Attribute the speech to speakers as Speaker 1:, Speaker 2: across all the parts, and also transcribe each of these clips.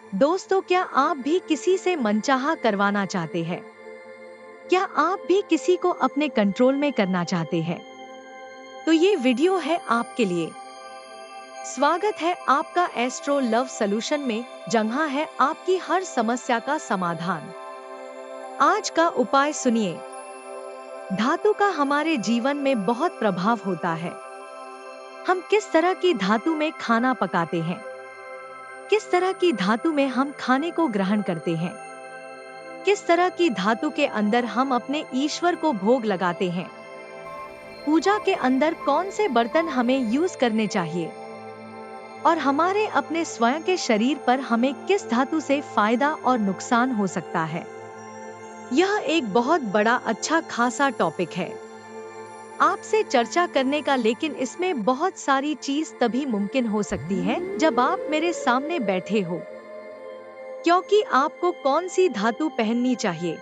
Speaker 1: दोस्तों, क्या आप भी किसी से मनचाहा करवाना चाहते हैं? क्या आप भी किसी को अपने कंट्रोल में करना चाहते हैं? तो ये वीडियो है आपके लिए। स्वागत है आपका एस्ट्रो लव सॉल्यूशन में, जहां है आपकी हर समस्या का समाधान। आज का उपाय सुनिए। धातु का हमारे जीवन में बहुत प्रभाव होता है। हम किस तरह की धातु में खाना पकाते हैं, किस तरह की धातु में हम खाने को ग्रहण करते हैं, किस तरह की धातु के अंदर हम अपने ईश्वर को भोग लगाते हैं, पूजा के अंदर कौन से बर्तन हमें यूज करने चाहिए, और हमारे अपने स्वयं के शरीर पर हमें किस धातु से फायदा और नुकसान हो सकता है। यह एक बहुत बड़ा अच्छा खासा टॉपिक है आपसे चर्चा करने का, लेकिन इसमें बहुत सारी चीज तभी मुमकिन हो सकती है जब आप मेरे सामने बैठे हो। क्योंकि आपको कौन सी धातु पहननी चाहिए,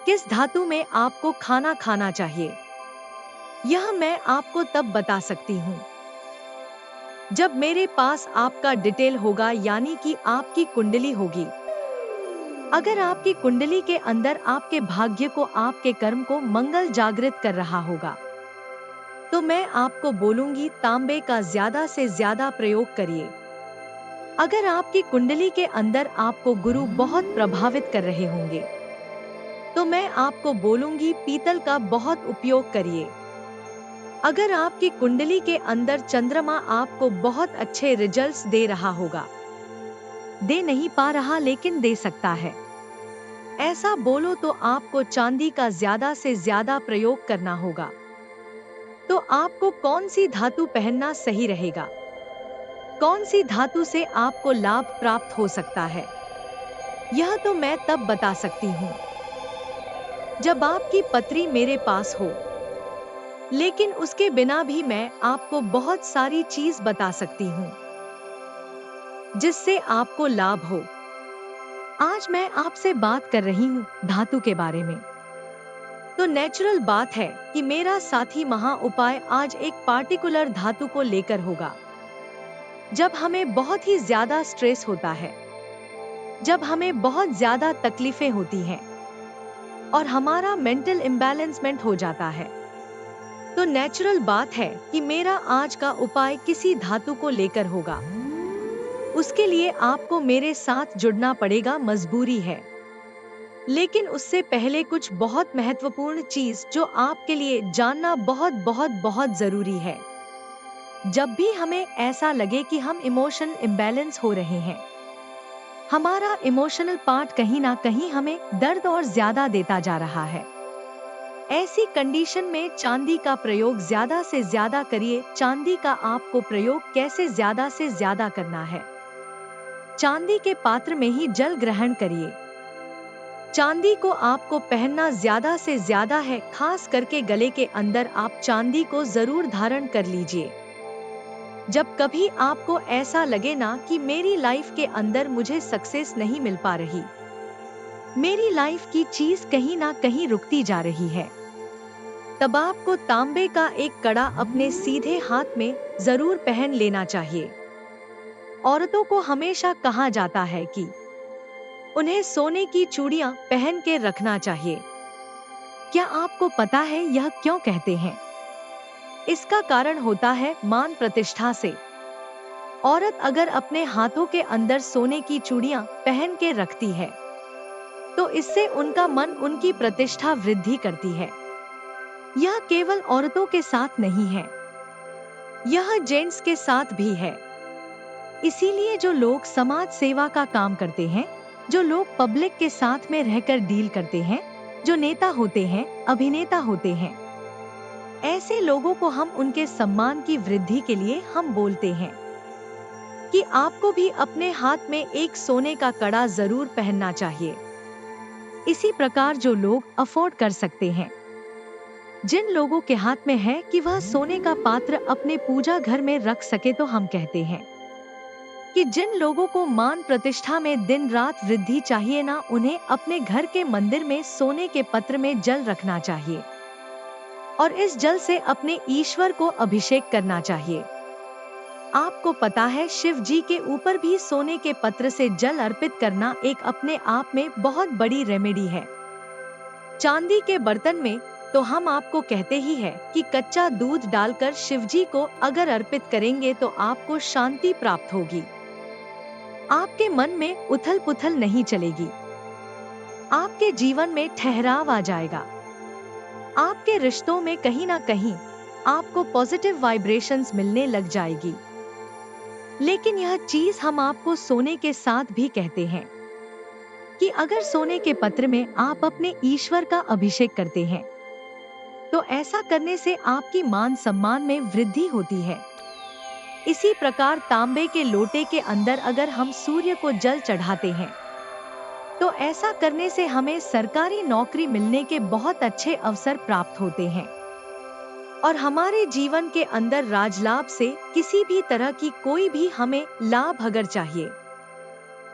Speaker 1: किस धातु में आपको खाना खाना चाहिए, यह मैं आपको तब बता सकती हूँ जब मेरे पास आपका डिटेल होगा, यानी कि आपकी कुंडली होगी। अगर आपकी कुंडली के अंदर आपके भाग्य को, आपके कर्म को मंगल जागृत कर रहा होगा, तो मैं आपको बोलूंगी तांबे का ज्यादा से ज्यादा प्रयोग करिए। अगर आपकी कुंडली के अंदर आपको गुरु बहुत प्रभावित कर रहे होंगे, तो मैं आपको बोलूंगी पीतल का बहुत उपयोग करिए। अगर आपकी कुंडली के अंदर चंद्रमा आपको बहुत अच्छे रिजल्ट्स दे रहा होगा, दे नहीं पा रहा लेकिन दे सकता है, ऐसा बोलो, तो आपको चांदी का ज्यादा से ज्यादा प्रयोग करना होगा। तो आपको कौन सी धातु पहनना सही रहेगा, कौन सी धातु से आपको लाभ प्राप्त हो सकता है, यह तो मैं तब बता सकती हूँ जब आपकी पत्री मेरे पास हो। लेकिन उसके बिना भी मैं आपको बहुत सारी चीज बता सकती हूँ जिससे आपको लाभ हो। आज मैं आपसे बात कर रही हूँ धातु के बारे में। तो नेचुरल बात है कि मेरा साथी महा उपाय आज एक पार्टिकुलर धातु को लेकर होगा। जब हमें बहुत ही ज्यादा स्ट्रेस होता है, जब हमें बहुत ज्यादा तकलीफें होती हैं और हमारा मेंटल इम्बैलेंसमेंट हो जाता है, तो नेचुरल बात है कि मेरा आज का उपाय किसी धातु को लेकर होगा। उसके लिए आपको मेरे साथ जुड़ना पड़ेगा, मजबूरी है। लेकिन उससे पहले कुछ बहुत महत्वपूर्ण चीज जो आपके लिए जानना बहुत बहुत बहुत जरूरी है। जब भी हमें ऐसा लगे कि हम इमोशन इम्बैलेंस हो रहे हैं, हमारा इमोशनल पार्ट कहीं ना कहीं हमें दर्द और ज्यादा देता जा रहा है, ऐसी कंडीशन में चांदी का प्रयोग ज्यादा से ज्यादा करिए। चांदी का आपको प्रयोग कैसे ज्यादा से ज्यादा करना है, चांदी के पात्र में ही जल ग्रहण करिए। चांदी को आपको पहनना ज्यादा से ज्यादा है, खास करके गले के अंदर आप चांदी को जरूर धारण कर लीजिए। जब कभी आपको ऐसा लगे ना कि मेरी लाइफ के अंदर मुझे सक्सेस नहीं मिल पा रही, मेरी लाइफ की चीज कहीं ना कहीं रुकती जा रही है, तब आपको तांबे का एक कड़ा अपने सीधे हाथ में जरूर पहन लेना चाहिए। औरतों को हमेशा कहा जाता है कि उन्हें सोने की चूड़ियां पहन के रखना चाहिए। क्या आपको पता है यह क्यों कहते हैं? इसका कारण होता है मान प्रतिष्ठा से। औरत अगर अपने हाथों के अंदर सोने की चूड़ियां पहन के रखती है, तो इससे उनका मन, उनकी प्रतिष्ठा वृद्धि करती है। यह केवल औरतों के साथ नहीं है, यह जेंट्स के साथ भी है। इसीलिए जो लोग समाज सेवा का काम करते हैं, जो लोग पब्लिक के साथ में रहकर डील करते हैं, जो नेता होते हैं, अभिनेता होते हैं, ऐसे लोगों को हम उनके सम्मान की वृद्धि के लिए हम बोलते हैं कि आपको भी अपने हाथ में एक सोने का कड़ा जरूर पहनना चाहिए। इसी प्रकार जो लोग अफोर्ड कर सकते हैं, जिन लोगों के हाथ में है कि वह सोने का पात्र अपने पूजा घर में रख सके, तो हम कहते हैं कि जिन लोगों को मान प्रतिष्ठा में दिन रात वृद्धि चाहिए ना, उन्हें अपने घर के मंदिर में सोने के पत्र में जल रखना चाहिए और इस जल से अपने ईश्वर को अभिषेक करना चाहिए। आपको पता है शिव जी के ऊपर भी सोने के पत्र से जल अर्पित करना एक अपने आप में बहुत बड़ी रेमेडी है। चांदी के बर्तन में तो हम आपको कहते ही है कि कच्चा दूध डालकर शिव जी को अगर अर्पित करेंगे तो आपको शांति प्राप्त होगी। आपके मन में उथल पुथल नहीं चलेगी। आपके जीवन में ठहराव आ जाएगा। आपके रिश्तों में कहीं ना कहीं आपको पॉजिटिव वाइब्रेशंस मिलने लग जाएगी। लेकिन यह चीज हम आपको सोने के साथ भी कहते हैं कि अगर सोने के पत्र में आप अपने ईश्वर का अभिषेक करते हैं तो ऐसा करने से आपकी मान सम्मान में वृद्धि होती है। इसी प्रकार तांबे के लोटे के अंदर अगर हम सूर्य को जल चढ़ाते हैं तो ऐसा करने से हमें सरकारी नौकरी मिलने के बहुत अच्छे अवसर प्राप्त होते हैं और हमारे जीवन के अंदर राजलाभ से किसी भी तरह की कोई भी हमें लाभ अगर चाहिए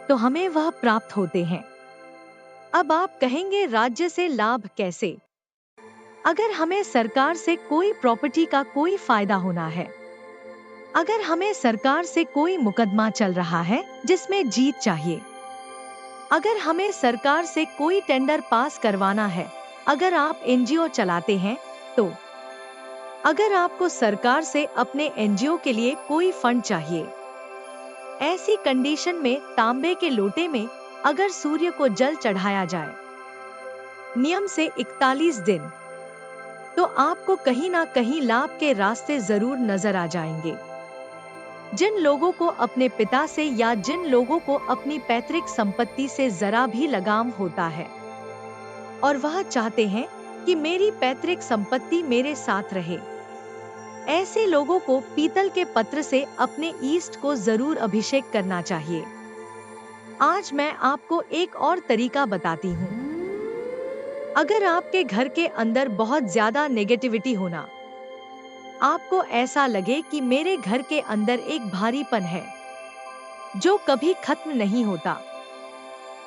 Speaker 1: तो हमें वह प्राप्त होते हैं। अब आप कहेंगे राज्य से लाभ कैसे? अगर हमें सरकार से कोई प्रॉपर्टी का कोई फायदा होना है, अगर हमें सरकार से कोई मुकदमा चल रहा है जिसमें जीत चाहिए, अगर हमें सरकार से कोई टेंडर पास करवाना है, अगर आप एनजीओ चलाते हैं तो अगर आपको सरकार से अपने एनजीओ के लिए कोई फंड चाहिए, ऐसी कंडीशन में तांबे के लोटे में अगर सूर्य को जल चढ़ाया जाए नियम से 41 दिन तो आपको कहीं ना कहीं लाभ के रास्ते जरूर नजर आ जाएंगे। जिन लोगों को अपने पिता से या जिन लोगों को अपनी पैतृक संपत्ति से जरा भी लगाव होता है और वह चाहते हैं कि मेरी पैतृक संपत्ति मेरे साथ रहे, ऐसे लोगों को पीतल के पत्र से अपने ईष्ट को जरूर अभिषेक करना चाहिए। आज मैं आपको एक और तरीका बताती हूँ। अगर आपके घर के अंदर बहुत ज्यादा नेगेटिविटी होना, आपको ऐसा लगे कि मेरे घर के अंदर एक भारीपन है जो कभी खत्म नहीं होता,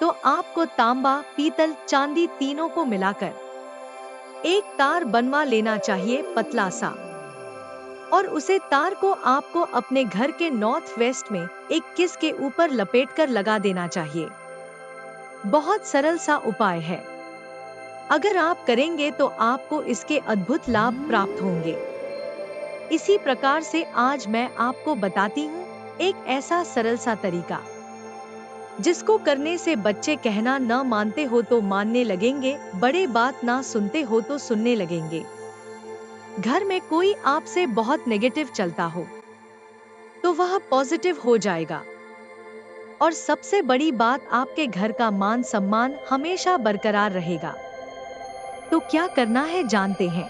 Speaker 1: तो आपको तांबा, पीतल, चांदी तीनों को मिलाकर एक तार बनवा लेना चाहिए पतला सा, और उसे तार को आपको अपने घर के नॉर्थ वेस्ट में एक किस के ऊपर लपेटकर लगा देना चाहिए। बहुत सरल सा उपाय है। अगर आप करेंगे तो आपको इसके अद्भुत लाभ प्राप्त होंगे। इसी प्रकार से आज मैं आपको बताती हूँ एक ऐसा सरल सा तरीका जिसको करने से बच्चे कहना न मानते हो तो मानने लगेंगे, बड़े बात ना सुनते हो तो सुनने लगेंगे। घर में कोई आपसे बहुत नेगेटिव चलता हो तो वह पॉजिटिव हो जाएगा, और सबसे बड़ी बात आपके घर का मान सम्मान हमेशा बरकरार रहेगा। तो क्या करना है जानते हैं?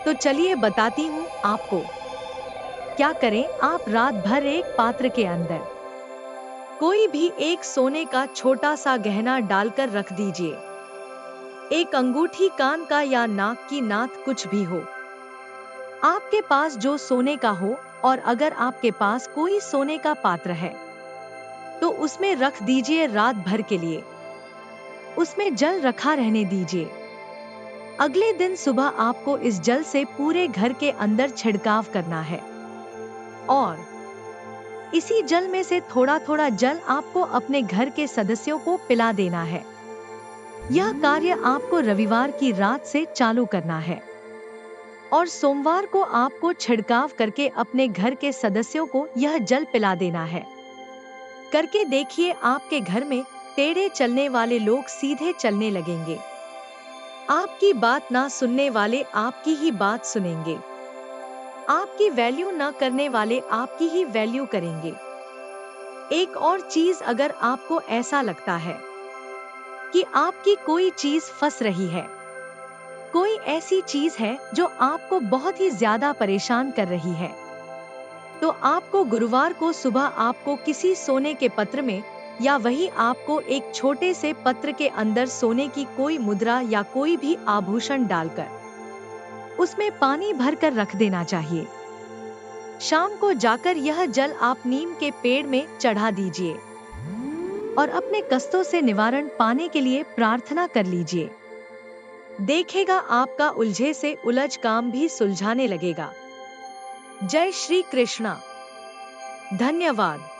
Speaker 1: तो चलिए बताती हूँ आपको। क्या करें? आप रात भर एक पात्र के अंदर कोई भी एक सोने का छोटा सा गहना डालकर रख दीजिए। एक अंगूठी, कान का या नाक की नाथ, कुछ भी हो आपके पास जो सोने का हो, और अगर आपके पास कोई सोने का पात्र है तो उसमें रख दीजिए रात भर के लिए। उसमें जल रखा रहने दीजिए। अगले दिन सुबह आपको इस जल से पूरे घर के अंदर छिड़काव करना है, और इसी जल में से थोड़ा थोड़ा जल आपको अपने घर के सदस्यों को पिला देना है। यह कार्य आपको रविवार की रात से चालू करना है, और सोमवार को आपको छिड़काव करके अपने घर के सदस्यों को यह जल पिला देना है। करके देखिए, आपके घर में टेढ़े चलने वाले लोग सीधे चलने लगेंगे। आपकी बात ना सुनने वाले आपकी ही बात सुनेंगे। आपकी वैल्यू ना करने वाले आपकी ही वैल्यू करेंगे। एक और चीज, अगर आपको ऐसा लगता है कि आपकी कोई चीज फंस रही है, कोई ऐसी चीज है जो आपको बहुत ही ज्यादा परेशान कर रही है, तो आपको गुरुवार को सुबह आपको किसी सोने के पत्र में, या वही आपको एक छोटे से पत्र के अंदर सोने की कोई मुद्रा या कोई भी आभूषण डालकर उसमें पानी भरकर रख देना चाहिए। शाम को जाकर यह जल आप नीम के पेड़ में चढ़ा दीजिए और अपने कष्टों से निवारण पाने के लिए प्रार्थना कर लीजिए। देखेगा आपका उलझे से उलझ काम भी सुलझाने लगेगा। जय श्री कृष्णा। धन्यवाद।